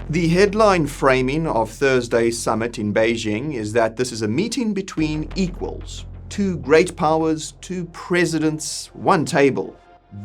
The headline framing of Thursday's summit in Beijing is that this is a meeting between equals. Two great powers, two presidents, one table.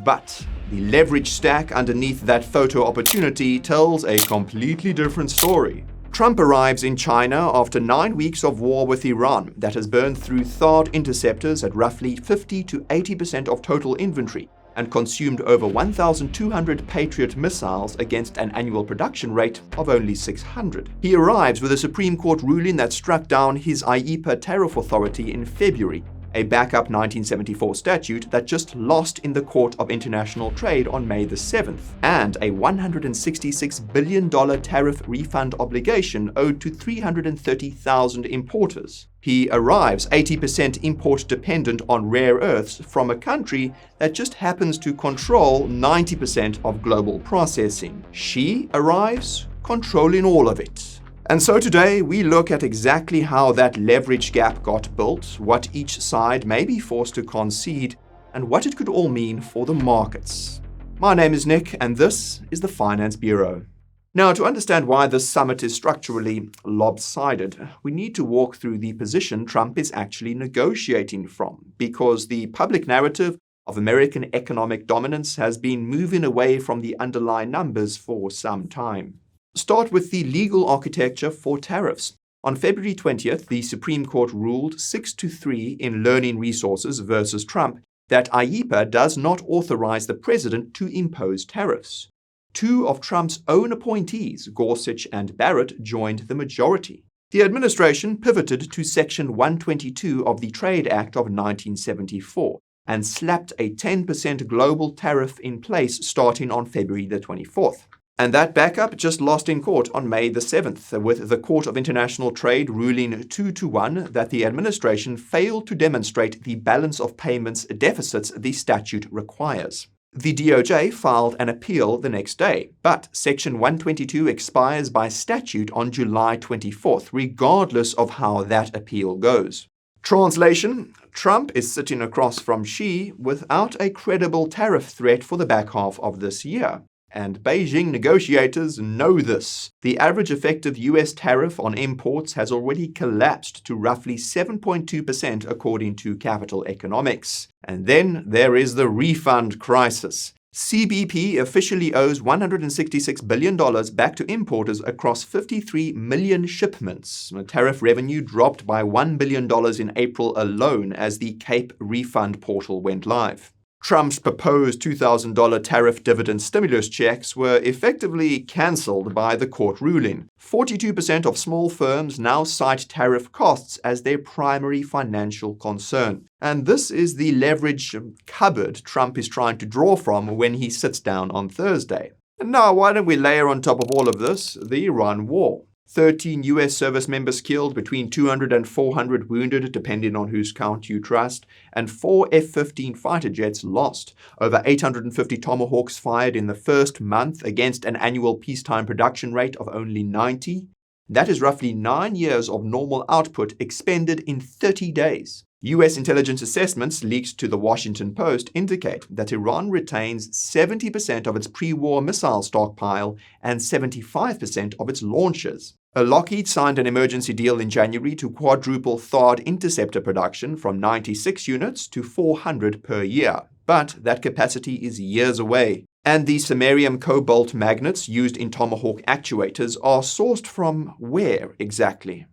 But the leverage stack underneath that photo opportunity tells a completely different story. Trump arrives in China after 9 weeks of war with Iran that has burned through THAAD interceptors at roughly 50 to 80% of total inventory and consumed over 1,200 Patriot missiles against an annual production rate of only 600. He arrives with a Supreme Court ruling that struck down his IEEPA tariff authority in February, a backup 1974 statute that just lost in the Court of International Trade on May the 7th, and a $166 billion tariff refund obligation owed to 330,000 importers. He arrives 80% import dependent on rare earths from a country that just happens to control 90% of global processing. She arrives controlling all of it. And so today we look at exactly how that leverage gap got built, what each side may be forced to concede, and what it could all mean for the markets. My name is Nick, and this is the Finance Bureau. Now, to understand why this summit is structurally lopsided, we need to walk through the position Trump is actually negotiating from, because the public narrative of American economic dominance has been moving away from the underlying numbers for some time. Start with the legal architecture for tariffs. On February 20th, the Supreme Court ruled 6-3 in Learning Resources versus Trump that IEEPA does not authorize the president to impose tariffs. Two of Trump's own appointees, Gorsuch and Barrett, joined the majority. The administration pivoted to Section 122 of the Trade Act of 1974 and slapped a 10% global tariff in place starting on February the 24th. And that backup just lost in court on May the 7th, with the Court of International Trade ruling 2-1 that the administration failed to demonstrate the balance of payments deficits the statute requires. The DOJ filed an appeal the next day, but Section 122 expires by statute on July 24th, regardless of how that appeal goes. Translation: Trump is sitting across from Xi without a credible tariff threat for the back half of this year. And Beijing negotiators know this. The average effective US tariff on imports has already collapsed to roughly 7.2% according to Capital Economics. And then there is the refund crisis. CBP officially owes $166 billion back to importers across 53 million shipments. Tariff revenue dropped by $1 billion in April alone as the CAPE refund portal went live. Trump's proposed $2,000 tariff dividend stimulus checks were effectively cancelled by the court ruling. 42% of small firms now cite tariff costs as their primary financial concern. And this is the leverage cupboard Trump is trying to draw from when he sits down on Thursday. And now, why don't we layer on top of all of this the Iran war? 13 US service members killed, between 200 and 400 wounded, depending on whose count you trust, and 4 F-15 fighter jets lost. Over 850 Tomahawks fired in the first month against an annual peacetime production rate of only 90. That is roughly 9 years of normal output expended in 30 days. US intelligence assessments leaked to the Washington Post indicate that Iran retains 70% of its pre-war missile stockpile and 75% of its launchers. Lockheed signed an emergency deal in January to quadruple THAAD interceptor production from 96 units to 400 per year, but that capacity is years away. And the samarium cobalt magnets used in Tomahawk actuators are sourced from where exactly?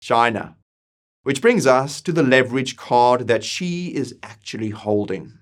China. Which brings us to the leverage card that Xi is actually holding.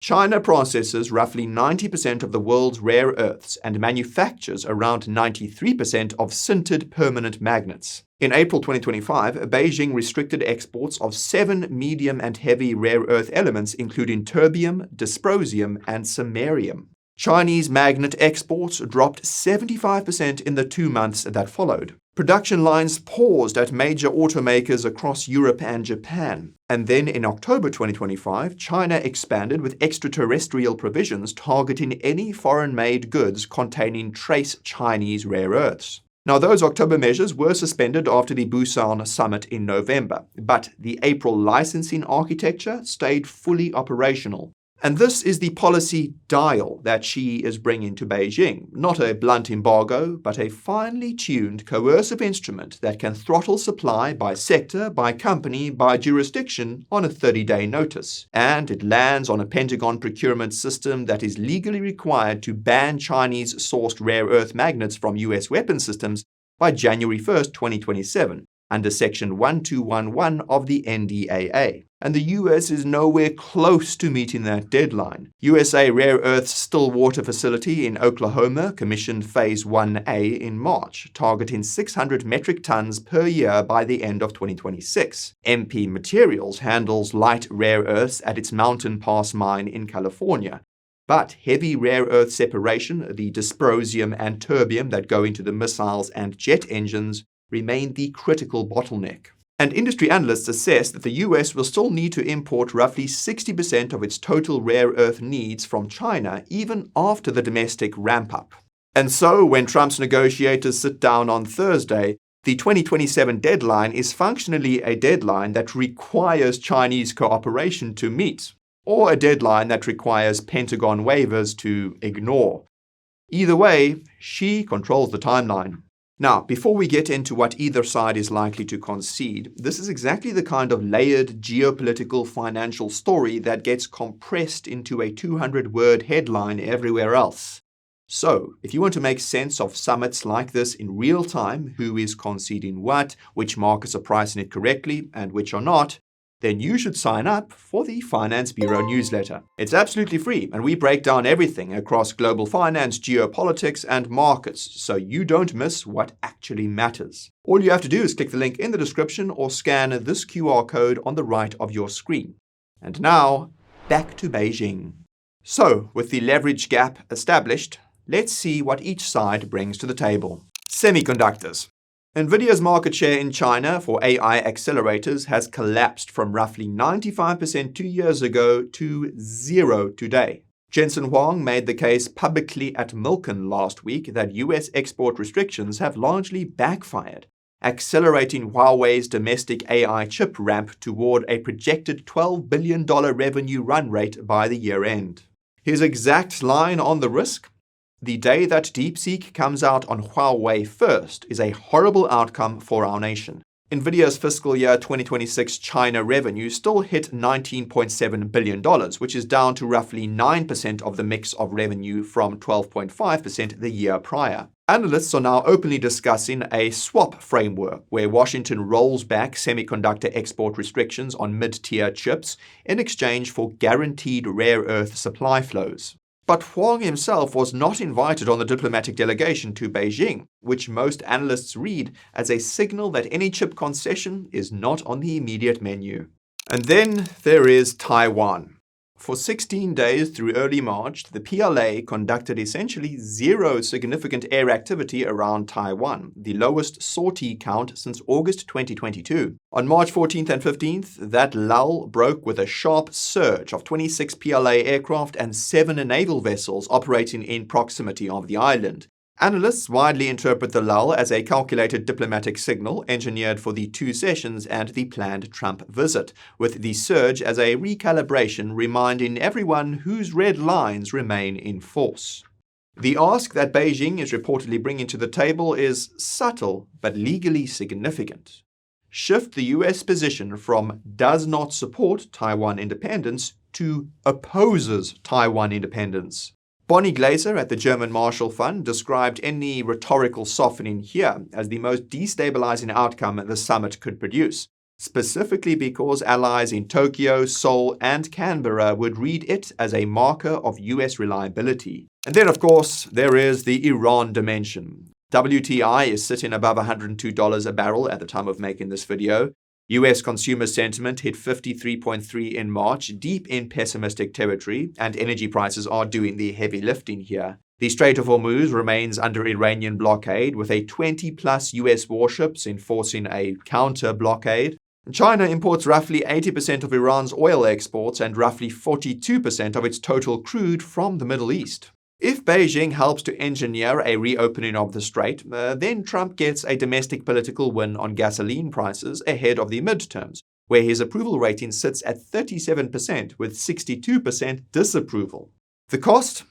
China processes roughly 90% of the world's rare earths and manufactures around 93% of sintered permanent magnets. In April 2025, Beijing restricted exports of 7 medium and heavy rare earth elements, including terbium, dysprosium, and samarium. Chinese magnet exports dropped 75% in the 2 months that followed. Production lines paused at major automakers across Europe and Japan. And then in October 2025, China expanded with extraterrestrial provisions targeting any foreign-made goods containing trace Chinese rare earths. Now, those October measures were suspended after the Busan summit in November, but the April licensing architecture stayed fully operational. And this is the policy dial that Xi is bringing to Beijing. Not a blunt embargo, but a finely tuned coercive instrument that can throttle supply by sector, by company, by jurisdiction on a 30-day notice. And it lands on a Pentagon procurement system that is legally required to ban Chinese-sourced rare earth magnets from US weapon systems by January 1st, 2027. Under Section 1211 of the NDAA. And the US is nowhere close to meeting that deadline. USA Rare Earth's Stillwater facility in Oklahoma commissioned Phase 1A in March, targeting 600 metric tons per year by the end of 2026. MP Materials handles light rare earths at its Mountain Pass mine in California. But heavy rare earth separation, the dysprosium and terbium that go into the missiles and jet engines, remain the critical bottleneck. And industry analysts assess that the US will still need to import roughly 60% of its total rare earth needs from China, even after the domestic ramp-up. And so, when Trump's negotiators sit down on Thursday, the 2027 deadline is functionally a deadline that requires Chinese cooperation to meet, or a deadline that requires Pentagon waivers to ignore. Either way, Xi controls the timeline. Now, before we get into what either side is likely to concede, this is exactly the kind of layered geopolitical financial story that gets compressed into a 200-word headline everywhere else. So, if you want to make sense of summits like this in real time, who is conceding what, which markets are pricing it correctly, and which are not, then you should sign up for the Finance Bureau newsletter. It's absolutely free, and we break down everything across global finance, geopolitics, and markets, so you don't miss what actually matters. All you have to do is click the link in the description or scan this QR code on the right of your screen. And now, back to Beijing. So, with the leverage gap established, let's see what each side brings to the table. Semiconductors. NVIDIA's market share in China for AI accelerators has collapsed from roughly 95% 2 years ago to 0 today. Jensen Huang made the case publicly at Milken last week that US export restrictions have largely backfired, accelerating Huawei's domestic AI chip ramp toward a projected $12 billion revenue run rate by the year end. His exact line on the risk? The day that DeepSeek comes out on Huawei first is a horrible outcome for our nation. NVIDIA's fiscal year 2026 China revenue still hit $19.7 billion, which is down to roughly 9% of the mix of revenue from 12.5% the year prior. Analysts are now openly discussing a swap framework where Washington rolls back semiconductor export restrictions on mid-tier chips in exchange for guaranteed rare earth supply flows. But Huang himself was not invited on the diplomatic delegation to Beijing, which most analysts read as a signal that any chip concession is not on the immediate menu. And then there is Taiwan. For 16 days through early March, the PLA conducted essentially zero significant air activity around Taiwan, the lowest sortie count since August 2022. On March 14th and 15th, that lull broke with a sharp surge of 26 PLA aircraft and 7 naval vessels operating in proximity of the island. Analysts widely interpret the lull as a calculated diplomatic signal engineered for the 2 sessions and the planned Trump visit, with the surge as a recalibration reminding everyone whose red lines remain in force. The ask that Beijing is reportedly bringing to the table is subtle but legally significant. Shift the US position from does not support Taiwan independence to opposes Taiwan independence. Bonnie Glaser at the German Marshall Fund described any rhetorical softening here as the most destabilizing outcome the summit could produce, specifically because allies in Tokyo, Seoul, and Canberra would read it as a marker of US reliability. And then, of course, there is the Iran dimension. WTI is sitting above $102 a barrel at the time of making this video. US consumer sentiment hit 53.3 in March, deep in pessimistic territory, and energy prices are doing the heavy lifting here. The Strait of Hormuz remains under Iranian blockade, with a 20-plus US warships enforcing a counter-blockade. China imports roughly 80% of Iran's oil exports and roughly 42% of its total crude from the Middle East. If Beijing helps to engineer a reopening of the strait, then Trump gets a domestic political win on gasoline prices ahead of the midterms, where his approval rating sits at 37% with 62% disapproval. The cost?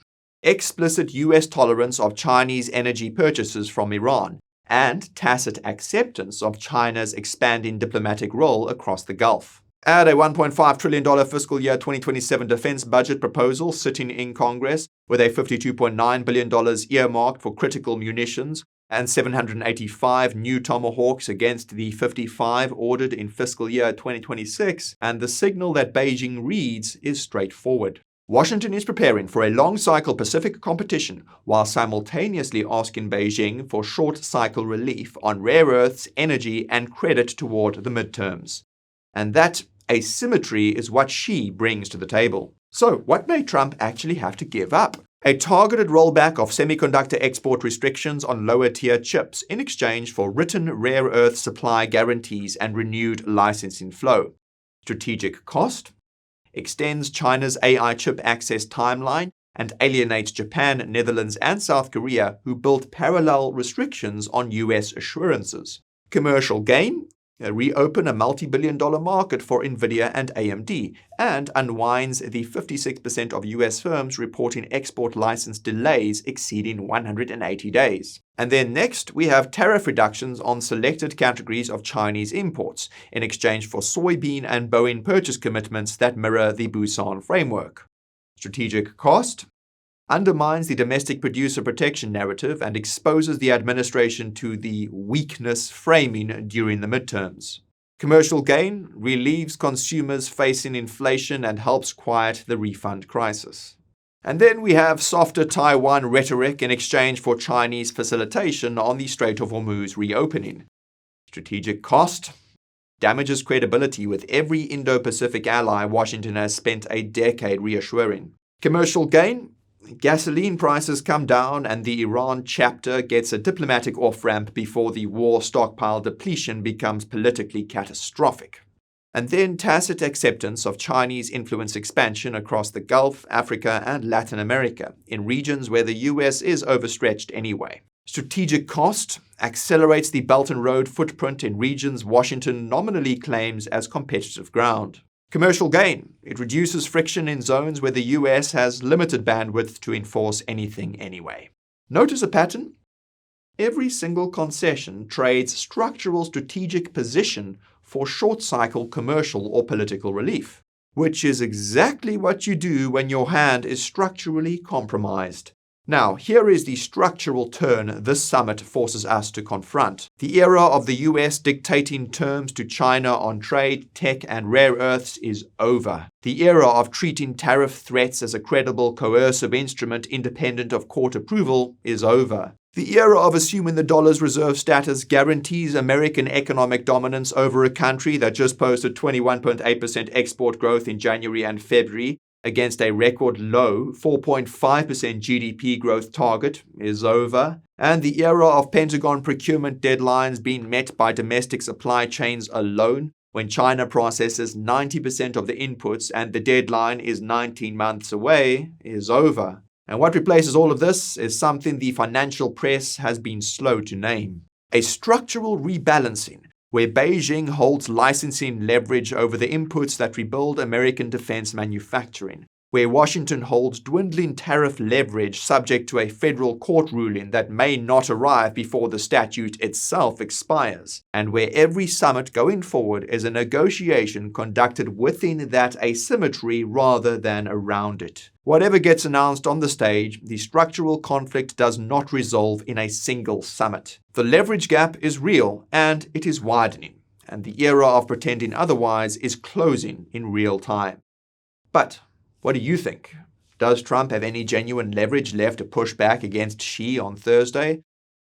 Explicit US tolerance of Chinese energy purchases from Iran and tacit acceptance of China's expanding diplomatic role across the Gulf. Add a $1.5 trillion fiscal year 2027 defense budget proposal sitting in Congress with a $52.9 billion earmarked for critical munitions and 785 new Tomahawks against the 55 ordered in fiscal year 2026, and the signal that Beijing reads is straightforward. Washington is preparing for a long-cycle Pacific competition while simultaneously asking Beijing for short-cycle relief on rare earths, energy, and credit toward the midterms. And that asymmetry is what Xi brings to the table. So, what may Trump actually have to give up? A targeted rollback of semiconductor export restrictions on lower-tier chips in exchange for written rare earth supply guarantees and renewed licensing flow. Strategic cost? Extends China's AI chip access timeline and alienates Japan, Netherlands, and South Korea, who built parallel restrictions on US assurances. Commercial gain? Reopen a multi-billion-dollar market for Nvidia and AMD, and unwinds the 56% of US firms reporting export license delays exceeding 180 days. And then next, we have tariff reductions on selected categories of Chinese imports in exchange for soybean and Boeing purchase commitments that mirror the Busan framework. Strategic cost? Undermines the domestic producer protection narrative and exposes the administration to the weakness framing during the midterms. Commercial gain relieves consumers facing inflation and helps quiet the refund crisis. And then we have softer Taiwan rhetoric in exchange for Chinese facilitation on the Strait of Hormuz reopening. Strategic cost? Damages credibility with every Indo-Pacific ally Washington has spent a decade reassuring. Commercial gain? Gasoline prices come down and the Iran chapter gets a diplomatic off-ramp before the war stockpile depletion becomes politically catastrophic. And then tacit acceptance of Chinese influence expansion across the Gulf, Africa, and Latin America, in regions where the US is overstretched anyway. Strategic cost accelerates the Belt and Road footprint in regions Washington nominally claims as competitive ground. Commercial gain. It reduces friction in zones where the US has limited bandwidth to enforce anything anyway. Notice a pattern? Every single concession trades structural strategic position for short-cycle commercial or political relief, which is exactly what you do when your hand is structurally compromised. Now, here is the structural turn this summit forces us to confront. The era of the US dictating terms to China on trade, tech, and rare earths is over. The era of treating tariff threats as a credible coercive instrument independent of court approval is over. The era of assuming the dollar's reserve status guarantees American economic dominance over a country that just posted 21.8% export growth in January and February against a record low 4.5% GDP growth target is over, and the era of Pentagon procurement deadlines being met by domestic supply chains alone, when China processes 90% of the inputs and the deadline is 19 months away, is over. And what replaces all of this is something the financial press has been slow to name: a structural rebalancing, where Beijing holds licensing leverage over the inputs that rebuild American defense manufacturing, where Washington holds dwindling tariff leverage subject to a federal court ruling that may not arrive before the statute itself expires, and where every summit going forward is a negotiation conducted within that asymmetry rather than around it. Whatever gets announced on the stage, the structural conflict does not resolve in a single summit. The leverage gap is real, and it is widening, and the era of pretending otherwise is closing in real time. But what do you think? Does Trump have any genuine leverage left to push back against Xi on Thursday?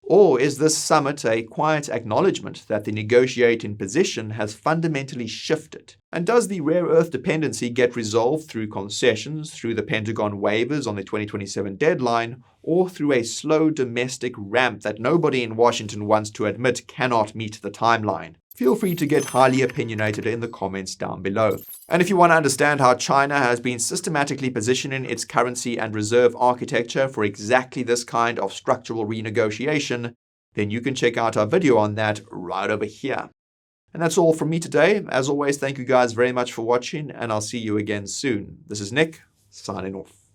Or is this summit a quiet acknowledgement that the negotiating position has fundamentally shifted? And does the rare earth dependency get resolved through concessions, through the Pentagon waivers on the 2027 deadline, or through a slow domestic ramp that nobody in Washington wants to admit cannot meet the timeline? Feel free to get highly opinionated in the comments down below. And if you want to understand how China has been systematically positioning its currency and reserve architecture for exactly this kind of structural renegotiation, then you can check out our video on that right over here. And that's all from me today. As always, thank you guys very much for watching, and I'll see you again soon. This is Nick, signing off.